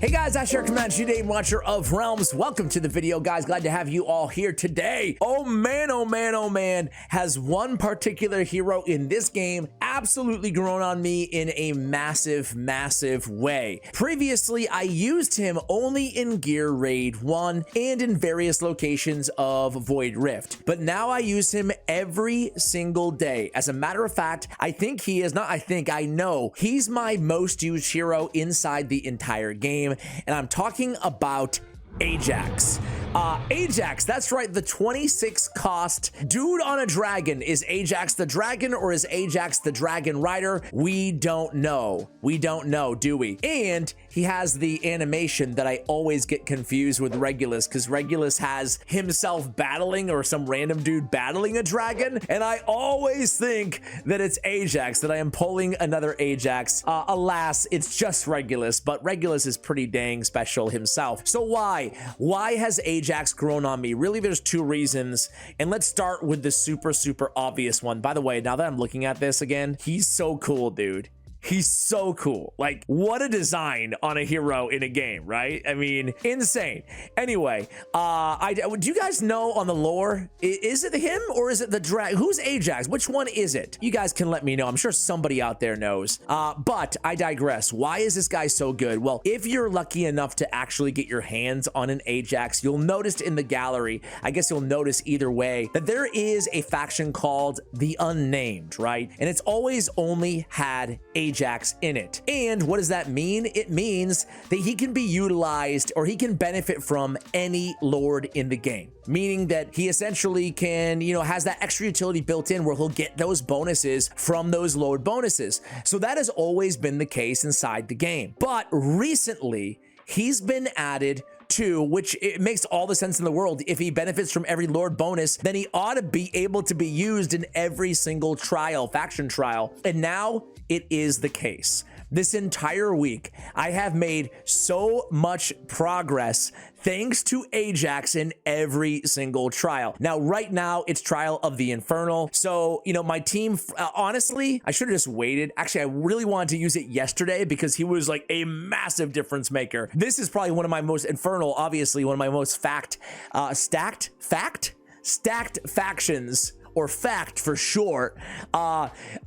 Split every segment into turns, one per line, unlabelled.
Hey guys, Ash here, Commander Today, Watcher of Realms. Welcome to the video, guys. Glad to have you all here today. Oh man, oh man, oh man. Has one particular hero in this game absolutely grown on me in a massive, massive way. Previously, I used him only in Gear Raid 1 and in various locations of Void Rift. But now I use him every single day. As a matter of fact, I know he's my most used hero inside the entire game. And I'm talking about Ajax. Ajax, that's right, the 26 cost dude on a dragon. Is Ajax the dragon or is Ajax the dragon rider? We don't know. We don't know, do we? And he has the animation that I always get confused with Regulus, because Regulus has himself battling or some random dude battling a dragon, and I always think that it's Ajax, that I am pulling another Ajax. Alas, it's just Regulus, but Regulus is pretty dang special himself. So why has Ajax grown on me? Really, there's two reasons, and let's start with the super obvious one. By the way, now that I'm looking at this again, he's so cool, dude. He's so cool. Like, what a design on a hero in a game, right? I mean, insane. Anyway, do you guys know on the lore, is it him or is it the drag? Who's Ajax? Which one is it? You guys can let me know. I'm sure somebody out there knows. But I digress. Why is this guy so good? Well, if you're lucky enough to actually get your hands on an Ajax, you'll notice in the gallery, I guess you'll notice either way, that there is a faction called the Unnamed, right? And it's always only had Ajax in it. And what does that mean? It means that he can be utilized, or he can benefit from any lord in the game, meaning that he essentially can, has that extra utility built in where he'll get those bonuses from those lord bonuses. So that has always been the case inside the game. But recently, he's been added to, which it makes all the sense in the world. If he benefits from every lord bonus, then he ought to be able to be used in every single trial, faction trial. And now it is the case. This entire week, I have made so much progress thanks to Ajax in every single trial. Now, right now, it's trial of the Infernal. So, my team, honestly, I should have just waited. Actually, I really wanted to use it yesterday because he was like a massive difference maker. This is probably one of my most Infernal, obviously, one of my most stacked factions, or fact for short,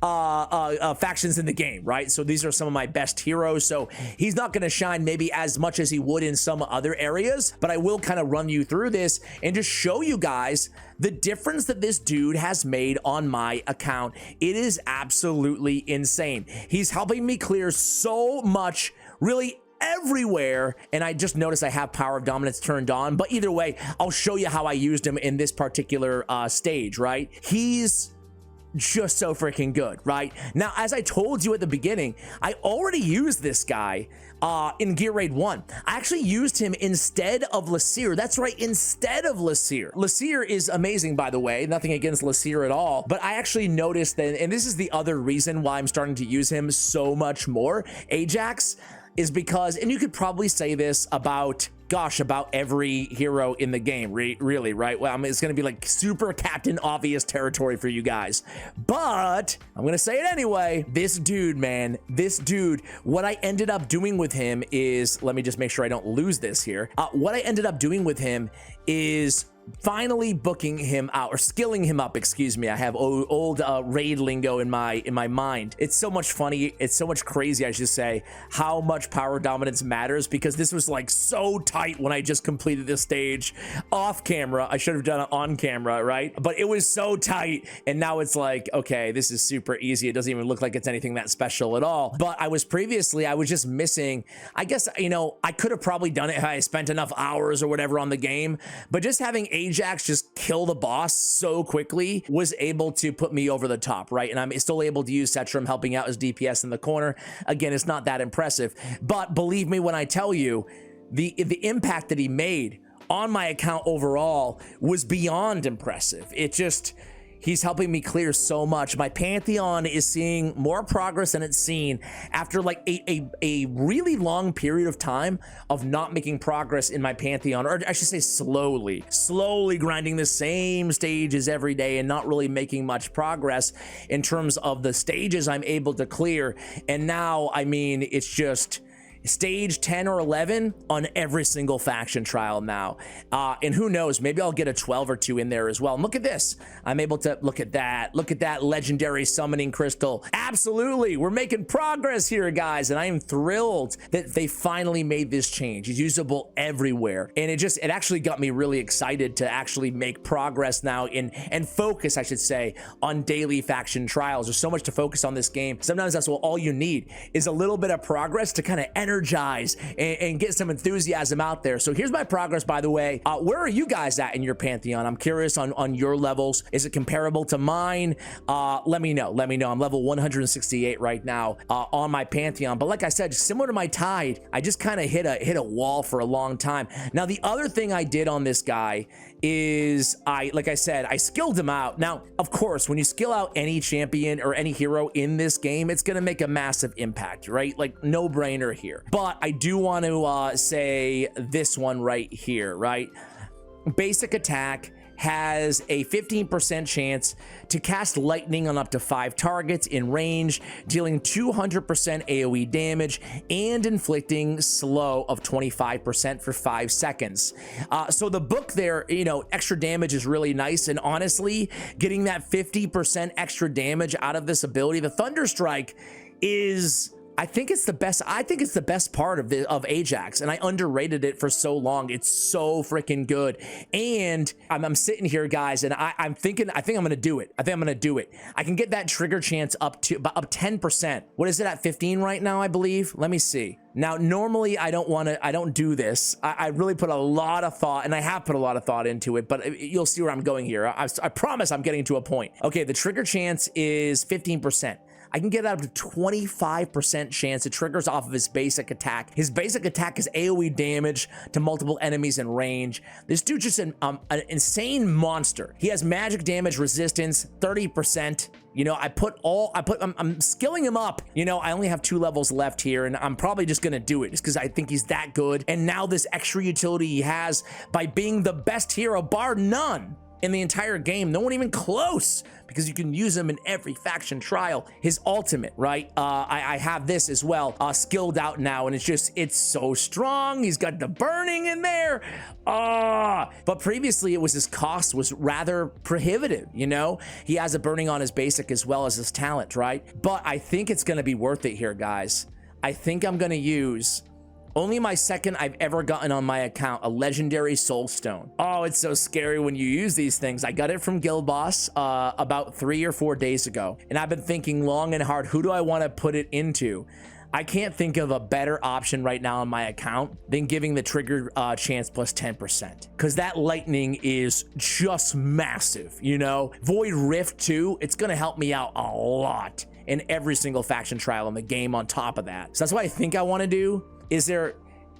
factions in the game, right? So these are some of my best heroes. So he's not going to shine maybe as much as he would in some other areas, but I will kind of run you through this and just show you guys the difference that this dude has made on my account. It is absolutely insane. He's helping me clear so much, really everywhere, and I just noticed I have Power of Dominance turned on. But either way, I'll show you how I used him in this particular stage, right? He's just so freaking good, right? Now, as I told you at the beginning, I already used this guy in Gear Raid 1. I actually used him instead of Lasir. That's right, instead of Lasir. Lasir is amazing, by the way. Nothing against Lasir at all. But I actually noticed that, and this is the other reason why I'm starting to use him so much more, Ajax, is because, and you could probably say this about, gosh, about every hero in the game, really, right? Well, I mean, it's going to be like super Captain Obvious territory for you guys, but I'm going to say it anyway. This dude, man, what I ended up doing with him is, let me just make sure I don't lose this here. What I ended up doing with him is finally booking him out, or skilling him up, excuse me. I have old raid lingo in my mind. It's so much funny, it's so much crazy, I should say, how much power dominance matters, because this was like so tight when I just completed this stage off camera. I should have done it on camera, right? But it was so tight, and now it's like, okay, this is super easy. It doesn't even look like it's anything that special at all. But I was just missing, I guess, I could have probably done it had I spent enough hours or whatever on the game, but just having Ajax just kill the boss so quickly was able to put me over the top, right? And I'm still able to use Setram helping out as DPS in the corner. Again, it's not that impressive, but believe me when I tell you, the impact that he made on my account overall was beyond impressive. He's helping me clear so much. My Pantheon is seeing more progress than it's seen after like a really long period of time of not making progress in my Pantheon, or I should say slowly grinding the same stages every day and not really making much progress in terms of the stages I'm able to clear. And now, I mean, it's stage 10 or 11 on every single faction trial now. And who knows, maybe I'll get a 12 or 2 in there as well. And look at this. I'm able to look at that legendary summoning crystal. Absolutely. We're making progress here, guys. And I am thrilled that they finally made this change. It's usable everywhere. And it actually got me really excited to actually make progress now and focus, I should say, on daily faction trials. There's so much to focus on this game. Sometimes that's all you need is a little bit of progress to kind of energize and get some enthusiasm out there. So here's my progress, by the way. Where are you guys at in your Pantheon? I'm curious on your levels. Is it comparable to mine? Let me know. I'm level 168 right now on my Pantheon. But like I said, similar to my Tide, I just kind of hit a wall for a long time. Now, the other thing I did on this guy is like I said, I skilled him out. Now, of course, when you skill out any champion or any hero in this game, it's going to make a massive impact, right? Like, no brainer here. But I do want to say this one right here, right? Basic attack has a 15% chance to cast lightning on up to 5 targets in range, dealing 200% AoE damage and inflicting slow of 25% for 5 seconds. So the book there, you know, extra damage is really nice, and honestly, getting that 50% extra damage out of this ability, the Thunderstrike, is, I think it's the best part of Ajax, and I underrated it for so long. It's so freaking good. And I'm sitting here, guys, and I'm thinking, I think I'm gonna do it. I can get that trigger chance up 10%. What is it at 15 right now, I believe? Let me see. Now, normally I don't do this. I really put a lot of thought, and I have put a lot of thought into it, but you'll see where I'm going here. I promise I'm getting to a point. Okay, the trigger chance is 15%. I can get up to 25% chance. It triggers off of his basic attack. His basic attack is AoE damage to multiple enemies in range. This dude's just an insane monster. He has magic damage resistance, 30%. You know, I'm skilling him up. You know, I only have 2 levels left here, and I'm probably just gonna do it just because I think he's that good. And now this extra utility he has by being the best hero, bar none, in the entire game. No one even close, because you can use him in every faction trial. His ultimate, right? I have this as well, skilled out now, and it's so strong. He's got the burning in there. But previously his cost was rather prohibitive, you know? He has a burning on his basic as well as his talent, right? But I think it's gonna be worth it here, guys. I think I'm gonna use only my second I've ever gotten on my account, a legendary soul stone. Oh, it's so scary when you use these things. I got it from Guild Boss about 3 or 4 days ago, and I've been thinking long and hard, who do I want to put it into? I can't think of a better option right now on my account than giving the trigger chance plus 10%, because that lightning is just massive, you know? Void Rift too, it's gonna help me out a lot in every single faction trial in the game on top of that. So that's what I think I want to do. Is there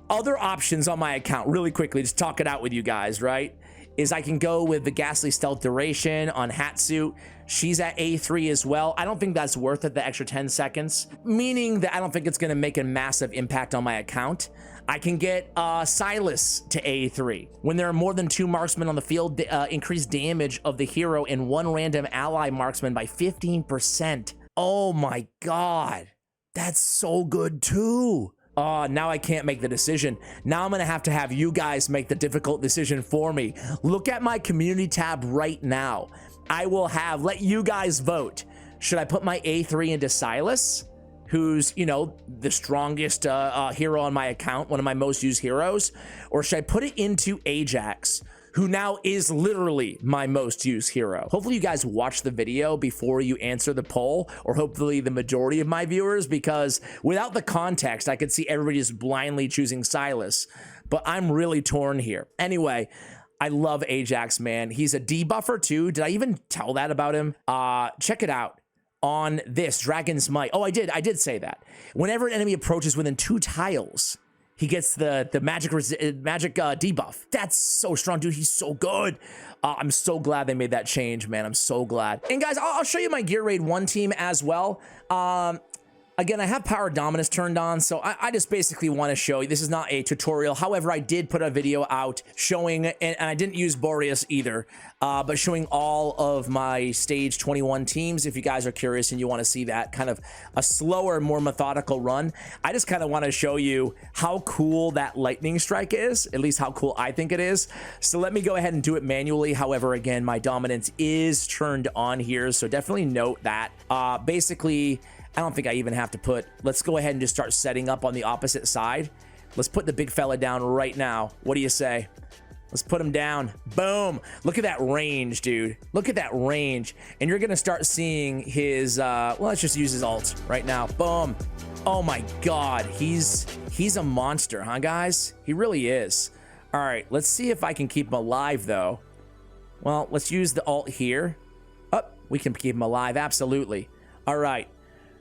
other options on my account? Really quickly, just talk it out with you guys, right? Is I can go with the Ghastly Stealth Duration on Hatsuit. She's at A3 as well. I don't think that's worth it, the extra 10 seconds, meaning that I don't think it's going to make a massive impact on my account. I can get Silas to A3. When there are more than 2 marksmen on the field, increase damage of the hero and 1 random ally marksman by 15%. Oh my God, that's so good too. Now I can't make the decision. Now I'm gonna have to have you guys make the difficult decision for me. Look at my community tab right now. I will let you guys vote. Should I put my A3 into Silas, who's, you know, the strongest hero on my account, one of my most used heroes? Or should I put it into Ajax, who now is literally my most used hero? Hopefully you guys watch the video before you answer the poll, or hopefully the majority of my viewers, because without the context, I could see everybody just blindly choosing Silas, but I'm really torn here. Anyway, I love Ajax, man. He's a debuffer too. Did I even tell that about him? Check it out on this, Dragon's Might. Oh, I did say that. Whenever an enemy approaches within 2 tiles, he gets the magic debuff. That's so strong, dude. He's so good. I'm so glad they made that change, man. I'm so glad. And guys, I'll show you my Gear Raid 1 team as well. Again, I have power dominance turned on, so I just basically want to show you, this is not a tutorial. However, I did put a video out showing, and I didn't use Boreas either, but showing all of my stage 21 teams. If you guys are curious and you want to see that kind of a slower, more methodical run, I just kind of want to show you how cool that lightning strike is, at least how cool I think it is. So let me go ahead and do it manually. However, again, my dominance is turned on here, so definitely note that. Basically, I don't think I even have to put, let's go ahead and just start setting up on the opposite side. Let's put the big fella down right now. What do you say? Let's put him down. Boom. Look at that range, dude. Look at that range. And you're going to start seeing his, well, let's just use his ult right now. Boom. Oh my God. He's a monster, huh, guys? He really is. All right. Let's see if I can keep him alive, though. Well, let's use the ult here. Oh, we can keep him alive. Absolutely. All right.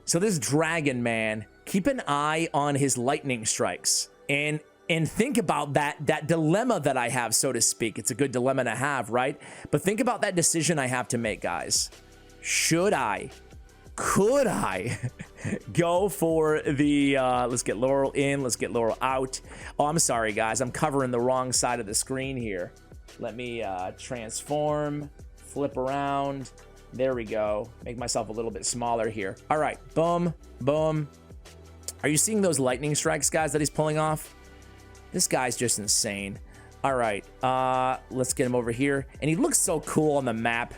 So this dragon, man, keep an eye on his lightning strikes and think about that dilemma that I have, so to speak. It's a good dilemma to have, right? But think about that decision I have to make, guys. Could I go for the, let's get Laurel in, let's get Laurel out. Oh, I'm sorry, guys. I'm covering the wrong side of the screen here. Let me transform, flip around. There we go. Make myself a little bit smaller here. All right. Boom. Boom. Are you seeing those lightning strikes, guys, that he's pulling off? This guy's just insane. All right. Let's get him over here. And he looks so cool on the map.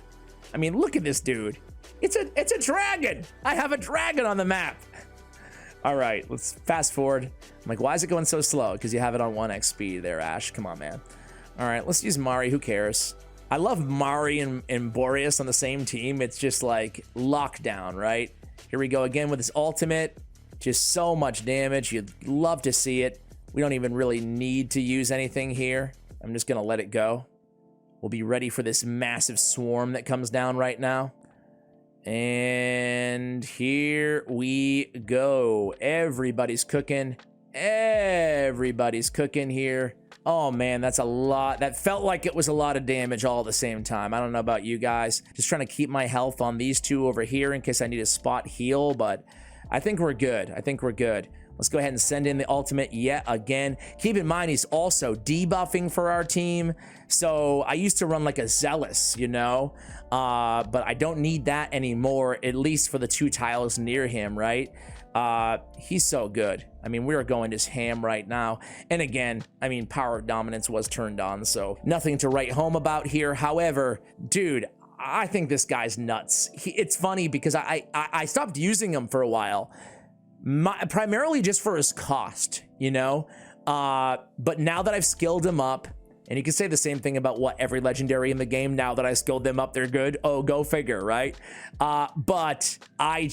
I mean, look at this dude. It's a dragon. I have a dragon on the map. All right. Let's fast forward. I'm like, why is it going so slow? Because you have it on 1x speed there, Ash. Come on, man. All right. Let's use Mari. Who cares? I love Mari and Boreas on the same team. It's just like lockdown, right? Here we go again with his ultimate. Just so much damage. You'd love to see it. We don't even really need to use anything here. I'm just going to let it go. We'll be ready for this massive swarm that comes down right now. And here we go. Everybody's cooking. Everybody's cooking here. Oh man, that's a lot. That felt like it was a lot of damage all at the same time. I don't know about you guys. Just trying to keep my health on these two over here in case I need a spot heal, but I think we're good. I think we're good. Let's go ahead and send in the ultimate yet again. Keep in mind, he's also debuffing for our team. So I used to run like a Zealous, you know, but I don't need that anymore, at least for the 2 tiles near him, right? He's so good. I mean, we are going just ham right now. And again, I mean, power dominance was turned on, so nothing to write home about here. However, dude, I think this guy's nuts. It's funny because I stopped using him for a while, primarily just for his cost, you know? But now that I've skilled him up, and you can say the same thing about every legendary in the game. Now that I skilled them up, they're good. Oh, go figure, right? But I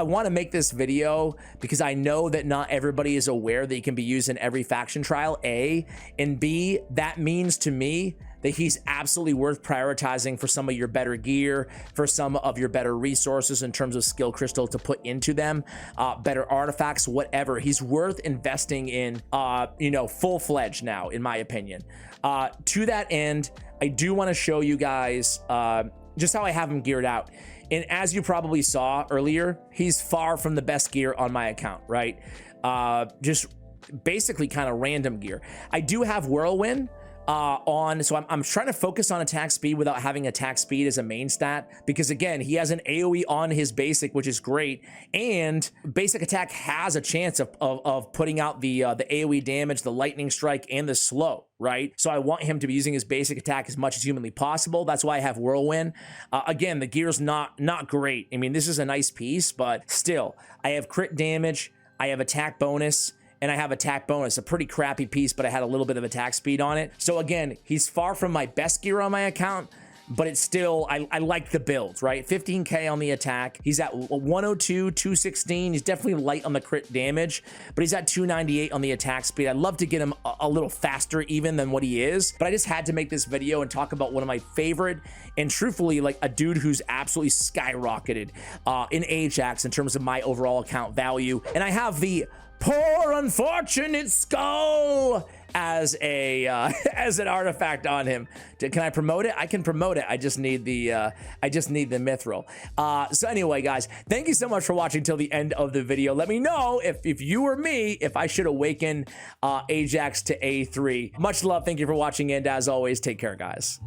want to make this video because I know that not everybody is aware that you can be used in every faction trial, A. And B, that means to me that he's absolutely worth prioritizing for some of your better gear, for some of your better resources in terms of skill crystal to put into them, better artifacts, whatever. He's worth investing in, you know, full-fledged now, in my opinion. To that end, I do want to show you guys just how I have him geared out. And as you probably saw earlier, he's far from the best gear on my account, right? Just basically kind of random gear. I do have Whirlwind on, so I'm trying to focus on attack speed without having attack speed as a main stat, because again, he has an AoE on his basic, which is great, and basic attack has a chance of putting out the AoE damage, the lightning strike, and the slow, right? So I want him to be using his basic attack as much as humanly possible. That's why I have Whirlwind. Again, the gear's not great. I mean, this is a nice piece, but still, I have crit damage, I have attack bonus, and I have attack bonus, a pretty crappy piece, but I had a little bit of attack speed on it. So again, he's far from my best gear on my account, but it's still, I like the build, right? 15k on the attack. He's at 102, 216. He's definitely light on the crit damage, but he's at 298 on the attack speed. I'd love to get him a little faster even than what he is, but I just had to make this video and talk about one of my favorite, and truthfully, like a dude who's absolutely skyrocketed in Ajax in terms of my overall account value. And I have the Poor Unfortunate Skull as a as an artifact on him. Can I promote it? I can promote it. I just need the mithril. So anyway, guys, thank you so much for watching till the end of the video. Let me know if you or me, if I should awaken Ajax to A3. Much love. Thank you for watching, and as always, take care, guys.